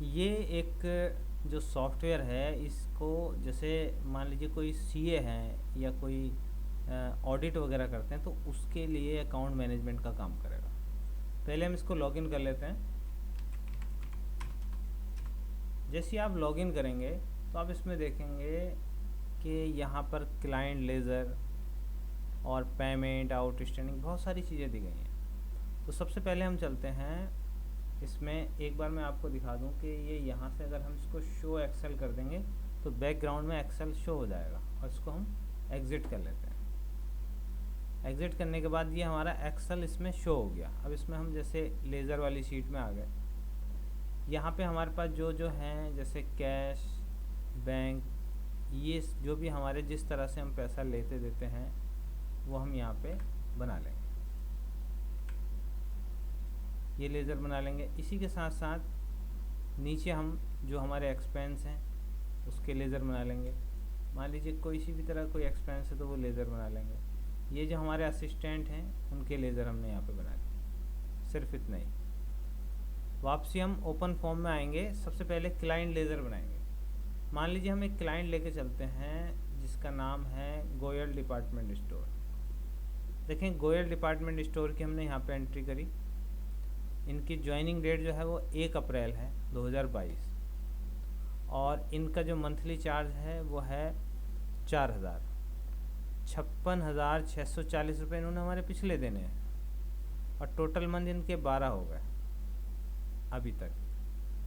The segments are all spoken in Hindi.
ये एक जो सॉफ्टवेयर है, इसको जैसे मान लीजिए कोई सीए हैं या कोई ऑडिट वगैरह करते हैं, तो उसके लिए अकाउंट मैनेजमेंट का काम करेगा। पहले हम इसको लॉगिन कर लेते हैं। जैसे ही आप लॉगिन करेंगे तो आप इसमें देखेंगे कि यहाँ पर क्लाइंट लेज़र और पेमेंट आउटस्टैंडिंग बहुत सारी चीज़ें दी गई हैं। तो सबसे पहले हम चलते हैं इसमें। एक बार मैं आपको दिखा दूं कि ये यहाँ से अगर हम इसको शो एक्सेल कर देंगे तो बैकग्राउंड में एक्सेल शो हो जाएगा, और इसको हम एग्ज़िट कर लेते हैं। एग्ज़िट करने के बाद ये हमारा एक्सेल इसमें शो हो गया। अब इसमें हम जैसे लेज़र वाली शीट में आ गए। यहाँ पे हमारे पास जो जो हैं जैसे कैश, बैंक, ये जो भी हमारे जिस तरह से हम पैसा लेते देते हैं वो हम यहाँ पे बना लेंगे। ये लेज़र बना लेंगे। इसी के साथ साथ नीचे हम जो हमारे एक्सपेंस हैं उसके लेज़र बना लेंगे। मान लीजिए कोई सी भी तरह कोई एक्सपेंस है तो वो लेज़र बना लेंगे। ये जो हमारे असिस्टेंट हैं उनके लेज़र हमने यहाँ पे बना लिए, सिर्फ इतना ही। वापसी हम ओपन फॉर्म में आएंगे। सबसे पहले क्लाइंट लेज़र बनाएंगे। मान लीजिए हम एक क्लाइंट लेके चलते हैं जिसका नाम है गोयल डिपार्टमेंट स्टोर। देखें, गोयल डिपार्टमेंट स्टोर की हमने यहाँ पे एंट्री करी। इनकी ज्वाइनिंग डेट जो है वो 1 अप्रैल है 2022, और इनका जो मंथली चार्ज है वो है 4000। 56,640 रुपये इन्होंने हमारे पिछले देने हैं, और टोटल मंथ इनके 12 हो गए अभी तक।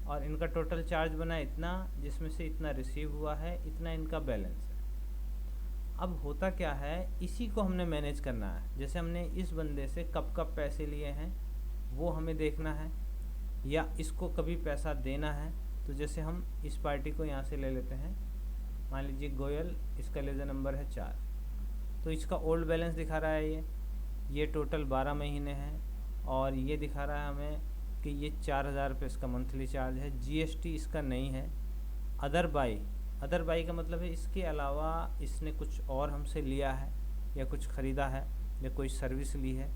और इनका टोटल चार्ज बना इतना, जिसमें से इतना रिसीव हुआ है, इतना इनका बैलेंस है। अब होता क्या है, इसी को हमने मैनेज करना है। जैसे हमने इस बंदे से कब कब पैसे लिए हैं वो हमें देखना है, या इसको कभी पैसा देना है। तो जैसे हम इस पार्टी को यहाँ से ले लेते हैं। मान लीजिए गोयल, इसका लेज़र नंबर है 4, तो इसका ओल्ड बैलेंस दिखा रहा है ये टोटल 12 महीने हैं, और ये दिखा रहा है हमें कि ये 4000 रुपये इसका मंथली चार्ज है। जीएसटी इसका नहीं है। अदर बाई का मतलब है इसके अलावा इसने कुछ और हमसे लिया है, या कुछ ख़रीदा है, या कोई सर्विस ली है,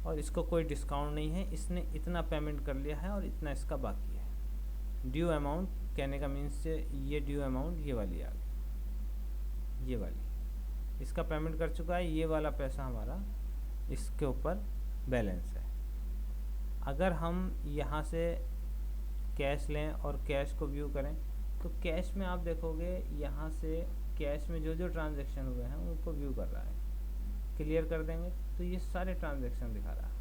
और इसको कोई डिस्काउंट नहीं है। इसने इतना पेमेंट कर लिया है और इतना इसका बाकी है। ड्यू अमाउंट कहने का मीन्स ये ड्यू अमाउंट ये वाली आ गई, ये वाली इसका पेमेंट कर चुका है। ये वाला पैसा हमारा इसके ऊपर बैलेंस है। अगर हम यहाँ से कैश लें और कैश को व्यू करें तो कैश में आप देखोगे यहाँ से कैश में जो जो ट्रांजैक्शन हुए हैं उनको व्यू कर रहा है। क्लियर कर देंगे तो ये सारे ट्रांजैक्शन दिखा रहा है।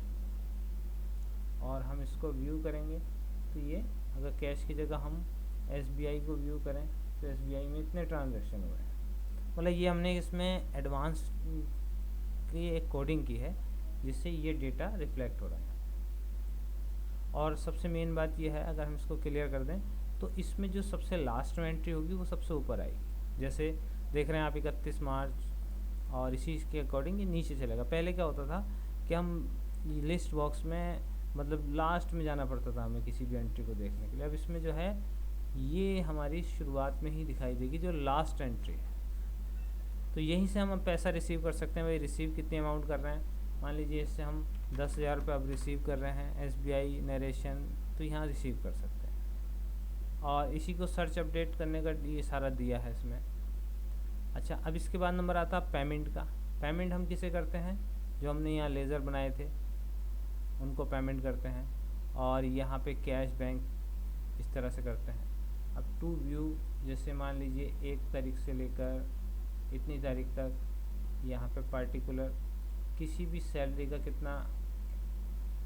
और हम इसको व्यू करेंगे तो ये अगर कैश की जगह हम एसबीआई को व्यू करें तो एसबीआई में इतने ट्रांजैक्शन हुए हैं। मतलब ये हमने इसमें एडवांस की एक कोडिंग की है जिससे ये डेटा रिफ्लेक्ट हो रहा है। और सबसे मेन बात ये है, अगर हम इसको क्लियर कर दें तो इसमें जो सबसे लास्ट में एंट्री होगी वो सबसे ऊपर आएगी। जैसे देख रहे हैं आप 31 मार्च, और इसी के अकॉर्डिंग ये नीचे चलेगा। पहले क्या होता था कि हम लिस्ट बॉक्स में मतलब लास्ट में जाना पड़ता था हमें किसी भी एंट्री को देखने के लिए। अब इसमें जो है ये हमारी शुरुआत में ही दिखाई देगी जो लास्ट एंट्री है। तो यहीं से हम पैसा रिसीव कर सकते हैं। भाई रिसीव कितनी अमाउंट कर रहे हैं, मान लीजिए इससे हम 10,000 रुपये अब रिसीव कर रहे हैं एसबीआई नरेशन, तो यहाँ रिसीव कर सकते हैं। और इसी को सर्च अपडेट करने का ये सारा दिया है इसमें। अच्छा, अब इसके बाद नंबर आता है पेमेंट का। पेमेंट हम किसे करते हैं, जो हमने यहाँ लेज़र बनाए थे उनको पेमेंट करते हैं। और यहाँ पे कैश, बैंक इस तरह से करते हैं। अब टू व्यू, जैसे मान लीजिए 1 तारीख से लेकर इतनी तारीख तक यहाँ पे पार्टिकुलर किसी भी सैलरी का कितना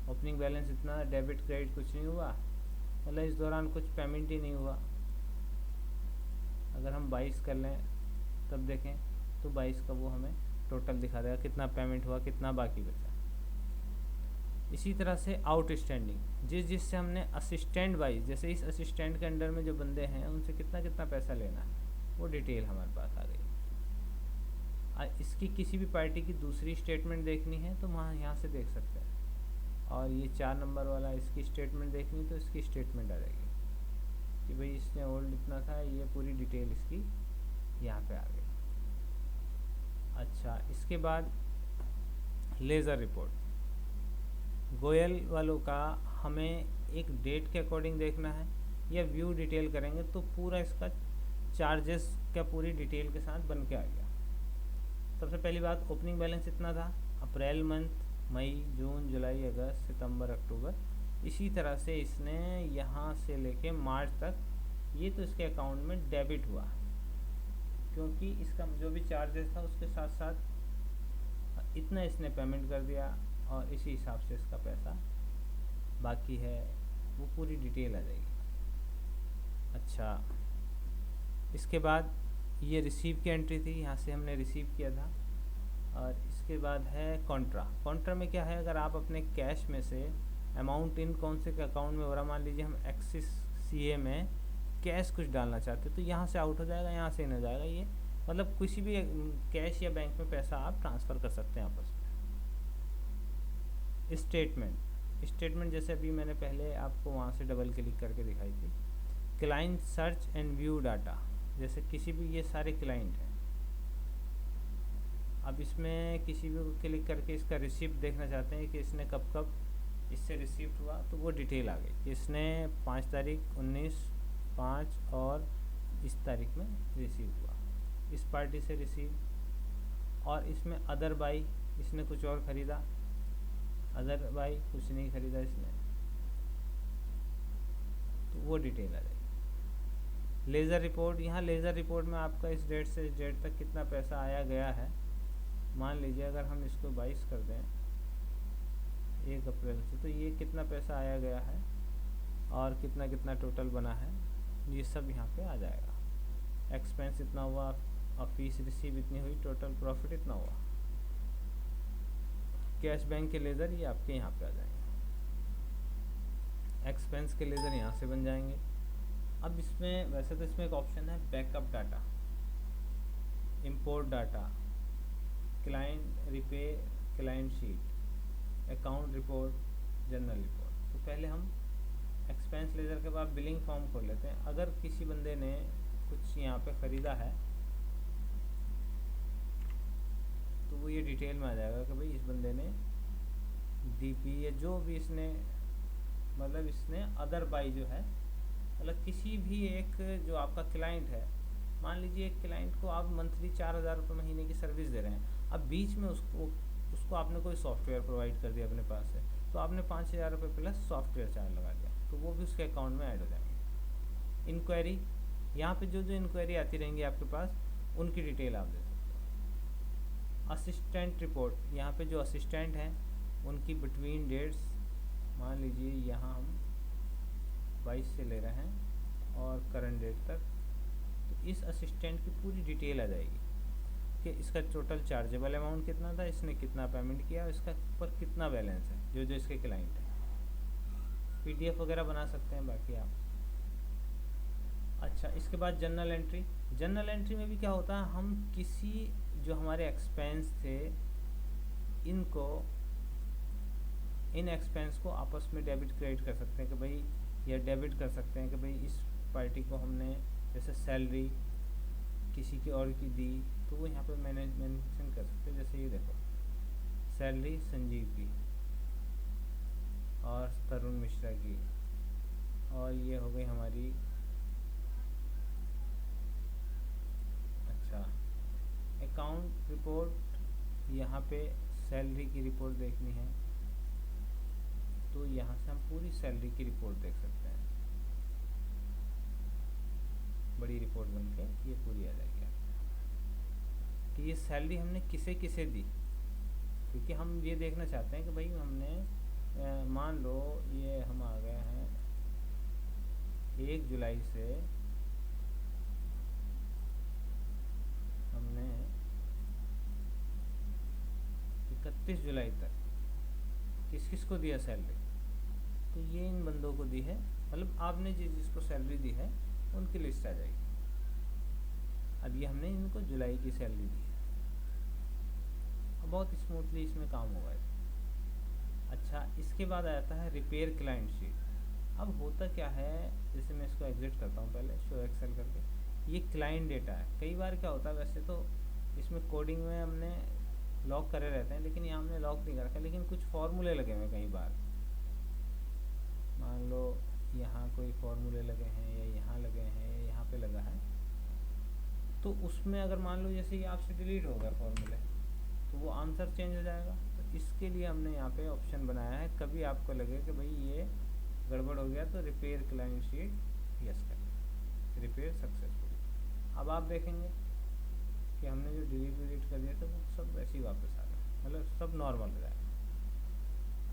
ओपनिंग बैलेंस, इतना डेबिट क्रेडिट कुछ नहीं हुआ, मतलब इस दौरान कुछ पेमेंट ही नहीं हुआ। अगर हम 22 कर लें तब देखें तो 22 का वो हमें टोटल दिखा देगा कितना पेमेंट हुआ, कितना बाकी बचा। इसी तरह से आउटस्टैंडिंग, जिससे हमने असिस्टेंट वाइज, जैसे इस असिस्टेंट के अंडर में जो बंदे हैं उनसे कितना कितना पैसा लेना है, वो डिटेल हमारे पास आ गई। इसकी किसी भी पार्टी की दूसरी स्टेटमेंट देखनी है तो वहाँ यहाँ से देख सकते हैं। और ये 4 नंबर वाला, इसकी स्टेटमेंट देखनी तो इसकी स्टेटमेंट आ जाएगी कि भाई इसने ओल्ड इतना था, ये पूरी डिटेल इसकी यहाँ पे आ गई। अच्छा, इसके बाद लेज़र रिपोर्ट। गोयल वालों का हमें एक डेट के अकॉर्डिंग देखना है या व्यू डिटेल करेंगे तो पूरा इसका चार्जेस का पूरी डिटेल के साथ बन के आ गया। सबसे पहली बात, ओपनिंग बैलेंस इतना था अप्रैल मंथ, मई, जून, जुलाई, अगस्त, सितंबर, अक्टूबर, इसी तरह से इसने यहाँ से लेके मार्च तक ये तो इसके अकाउंट में डेबिट हुआ, क्योंकि इसका जो भी चार्जेस था उसके साथ साथ इतना इसने पेमेंट कर दिया और इसी हिसाब से इसका पैसा बाकी है वो पूरी डिटेल आ जाएगी। अच्छा, इसके बाद ये रिसीव की एंट्री थी, यहाँ से हमने रिसीव किया था। और इसके बाद है कॉन्ट्रा। कॉन्ट्रा में क्या है, अगर आप अपने कैश में से अमाउंट इन कौन से अकाउंट में हो रहा, मान लीजिए हम एक्सिस सीए में कैश कुछ डालना चाहते हैं तो यहाँ से आउट हो जाएगा, यहाँ से इन हो जाएगा। ये मतलब किसी भी कैश या बैंक में पैसा आप ट्रांसफ़र कर सकते हैं आपस में। स्टेटमेंट जैसे अभी मैंने पहले आपको वहाँ से डबल क्लिक करके दिखाई थी। Client search and view data, जैसे किसी भी, ये सारे क्लाइंट हैं। अब इसमें किसी भी को क्लिक करके इसका रिसिप्ट देखना चाहते हैं कि इसने कब कब इससे रिसिप्ट हुआ, तो वो डिटेल आ गई कि इसने 5 तारीख, 19, 5 और इस तारीख में रिसीव हुआ, इस पार्टी से रिसीव। और इसमें अदर बाई, इसने कुछ और ख़रीदा, अदर बाई कुछ नहीं ख़रीदा इसने, तो वो डिटेल आ जाएगी। लेज़र रिपोर्ट, यहाँ लेज़र रिपोर्ट में आपका इस डेट से इस डेट तक कितना पैसा आया गया है। मान लीजिए अगर हम इसको 22 कर दें 1 अप्रैल से, तो ये कितना पैसा आया गया है और कितना कितना टोटल बना है, ये सब यहाँ पे आ जाएगा। एक्सपेंस इतना हुआ और फीस रिसीव इतनी हुई, टोटल प्रॉफिट इतना हुआ। कैश बैंक के लेज़र ये आपके यहाँ पे आ जाएंगे, एक्सपेंस के लेज़र यहाँ से बन जाएंगे। अब इसमें वैसे तो इसमें एक ऑप्शन है backup data, import data, client repay, client sheet, account report, general report. तो पहले हम एक्सपेंस लेज़र के बाद बिलिंग फॉर्म खोल लेते हैं। अगर किसी बंदे ने कुछ यहाँ पे ख़रीदा है तो वो ये डिटेल में आ जाएगा कि भाई इस बंदे ने डीपी या जो भी इसने, मतलब इसने अदर बाई जो है, मतलब किसी भी एक जो आपका क्लाइंट है, मान लीजिए एक क्लाइंट को आप मंथली 4,000 रुपये महीने की सर्विस दे रहे हैं, अब बीच में उसको आपने कोई सॉफ्टवेयर प्रोवाइड कर दिया अपने पास से, तो आपने 5,000 रुपये प्लस सॉफ्टवेयर चार्ज लगा दिया, तो वो भी उसके अकाउंट में ऐड हो जाएंगे। इंक्वायरी, यहाँ पे जो जो इंक्वायरी आती रहेंगी आपके पास उनकी डिटेल आप दे सकते हो। असिस्टेंट रिपोर्ट, यहाँ पे जो असिस्टेंट हैं उनकी बिटवीन डेट्स, मान लीजिए यहाँ हम 22 से ले रहे हैं और करंट डेट तक, तो इस असिस्टेंट की पूरी डिटेल आ जाएगी कि इसका टोटल चार्जेबल अमाउंट कितना था, इसने कितना पेमेंट किया, इसका ऊपर कितना बैलेंस है, जो जो इसके क्लाइंट हैं। पीडीएफ वगैरह बना सकते हैं बाकी आप। अच्छा, इसके बाद जनरल एंट्री। जनरल एंट्री में भी क्या होता है, हम किसी जो हमारे एक्सपेंस थे इन एक्सपेंस को आपस में डेबिट क्रेडिट कर सकते हैं कि भाई, या डेबिट कर सकते हैं कि भाई इस पार्टी को हमने जैसे सैलरी किसी की और की दी, तो वो यहाँ पे मेंशन कर सकते हैं। जैसे ये देखो, सैलरी संजीव की और तरुण मिश्रा की, और ये हो गई हमारी, अच्छा, अकाउंट रिपोर्ट, यहाँ पे सैलरी की रिपोर्ट देखनी है तो यहाँ से हम पूरी सैलरी की रिपोर्ट देख सकते हैं, बड़ी रिपोर्ट बनके ये पूरी आ जाएगी कि ये सैलरी हमने किसे किसे दी, क्योंकि हम ये देखना चाहते हैं कि भाई हमने मान लो ये हम आ गए हैं 1 जुलाई से हमने 31 जुलाई तक किस किस को दिया सैलरी, तो ये इन बंदों को दी है, मतलब आपने जिसको सैलरी दी है उनकी लिस्ट आ जाएगी। अब ये हमने इनको जुलाई की सैलरी दी है, अब बहुत स्मूथली इसमें काम होगा। अच्छा, इसके बाद आता है रिपेयर क्लाइंट शीट। अब होता क्या है, जैसे मैं इसको एग्जिट करता हूँ पहले, शो एक्सेल करके, ये क्लाइंट डेटा है। कई बार क्या होता है, वैसे तो इसमें कोडिंग में हमने लॉक करे रहते हैं, लेकिन यहाँ हमने लॉक नहीं कर रखा, लेकिन कुछ फॉर्मूले लगे हुए कई बार, मान लो यहाँ कोई फॉर्मूले लगे हैं तो उसमें अगर मान लो जैसे ये आपसे डिलीट हो गया फॉर्मूले, तो वो आंसर चेंज हो जाएगा। तो इसके लिए हमने यहाँ पे ऑप्शन बनाया है, कभी आपको लगे कि भाई ये गड़बड़ हो गया तो रिपेयर क्लाइंट शीट यस करें, रिपेयर सक्सेसफुल। अब आप देखेंगे कि हमने जो डिलीट कर दिया था वो सब वैसे ही वापस आ गया, मतलब सब नॉर्मल हो जाएगा।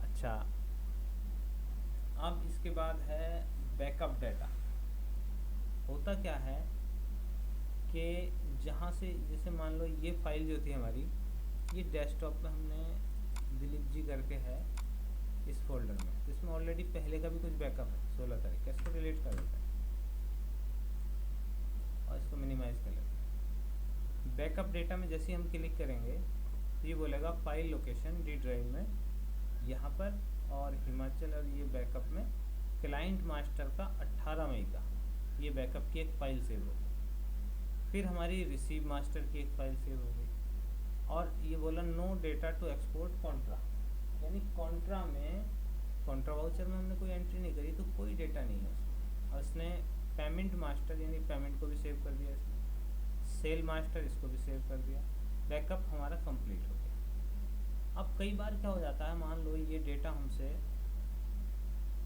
अच्छा, अब इसके बाद है बैकअप डाटा। होता क्या है कि जहाँ से जैसे मान लो ये फाइल जो थी हमारी, ये डेस्कटॉप पे हमने दिलीप जी करके है इस फोल्डर में, जिसमें ऑलरेडी पहले का भी कुछ बैकअप है 16 तारीख का। इसको डिलीट कर देते हैं और इसको मिनिमाइज कर लेते हैं। बैकअप डेटा में जैसे ही हम क्लिक करेंगे तो ये बोलेगा फाइल लोकेशन डी ड्राइव में यहाँ पर, और हिमाचल, और ये बैकअप में क्लाइंट मास्टर का 18 मई का ये बैकअप की एक फ़ाइल सेव हो गई। फिर हमारी रिसीव मास्टर की एक फ़ाइल सेव हो गई, और ये बोला no data to export contra, यानी कॉन्ट्रा में, कॉन्ट्रा वाउचर में हमने कोई एंट्री नहीं करी तो कोई डेटा नहीं है उसमें। और इसने पेमेंट मास्टर यानी पेमेंट को भी सेव कर दिया इसने, सेल मास्टर इसको भी सेव कर दिया। बैकअप हमारा कंप्लीट हो गया। अब कई बार क्या हो जाता है, मान लो ये डेटा हमसे,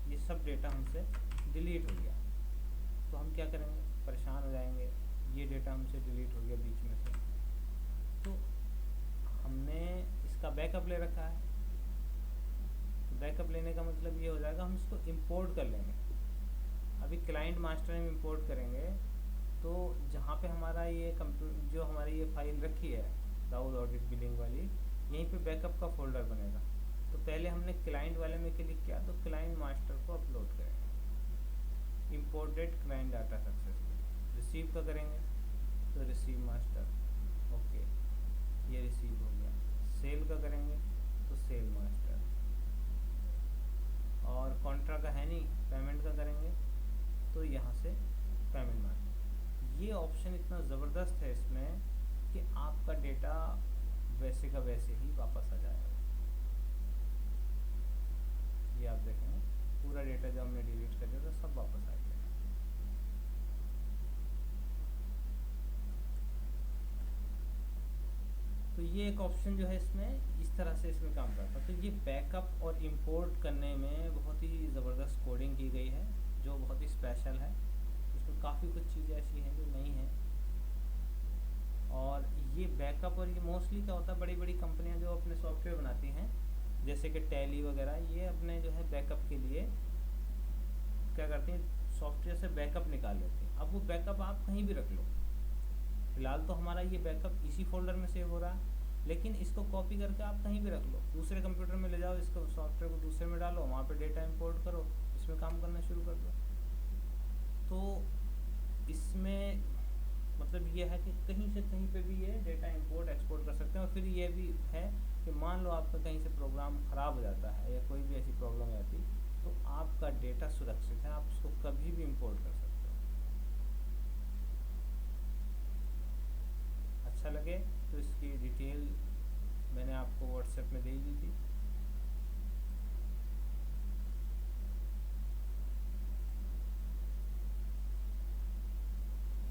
ये सब डेटा हमसे डिलीट हो गया, तो हम क्या करेंगे, परेशान हो जाएंगे। ये डेटा हमसे डिलीट हो गया बीच में से, तो हमने इसका बैकअप ले रखा है। तो बैकअप लेने का मतलब ये हो जाएगा हम इसको इंपोर्ट कर लेंगे। अभी क्लाइंट मास्टर में इंपोर्ट करेंगे तो जहाँ पे हमारा ये जो हमारी ये फाइल रखी है दाऊद ऑडिट बिलिंग वाली, यहीं पे बैकअप का फोल्डर बनेगा। तो पहले हमने क्लाइंट वाले में क्लिक किया तो क्लाइंट मास्टर को अपलोड करेंगे, imported client data successful. Receive का करेंगे तो रिसीव मास्टर, ओके ये रिसीव हो गया। सेल का करेंगे तो सेल मास्टर, और कॉन्ट्रा का है नहीं, पेमेंट का करेंगे तो यहाँ से पेमेंट मास्टर। ये ऑप्शन इतना ज़बरदस्त है इसमें कि आपका डेटा वैसे का वैसे ही वापस आ जाएगा। ये आप देखेंगे पूरा डेटा जो हमने डिलीट कर दिया था सब वापस आ गया। तो ये एक ऑप्शन जो है इसमें इस तरह से इसमें काम करता है। तो ये बैकअप और इंपोर्ट करने में बहुत ही ज़बरदस्त कोडिंग की गई है जो बहुत ही स्पेशल है। इसमें काफ़ी कुछ चीज़ें ऐसी हैं जो नहीं हैं, और ये बैकअप, और ये मोस्टली क्या होता है बड़ी बड़ी कंपनियां जो अपने सॉफ्टवेयर बनाती हैं जैसे कि टैली वगैरह, ये अपने जो है बैकअप के लिए क्या करती हैं, सॉफ्टवेयर से बैकअप निकाल लेती हैं। अब वो बैकअप आप कहीं भी रख लो, फिलहाल तो हमारा ये बैकअप इसी फोल्डर में सेव हो रहा है, लेकिन इसको कॉपी करके आप कहीं भी रख लो, दूसरे कंप्यूटर में ले जाओ, इसको सॉफ्टवेयर को दूसरे में डालो, वहाँ पे डेटा इंपोर्ट करो, इसमें काम करना शुरू कर दो। तो इसमें मतलब ये है कि कहीं से कहीं पे भी ये डेटा इंपोर्ट एक्सपोर्ट कर सकते हैं। और फिर ये भी है कि मान लो आपका कहीं से प्रोग्राम ख़राब हो जाता है या कोई भी ऐसी प्रॉब्लम आती, तो आपका डेटा सुरक्षित है, आप उसको कभी भी इंपोर्ट कर सकते हो। अच्छा लगे तो इसकी डिटेल मैंने आपको व्हाट्सएप में दे दी थी।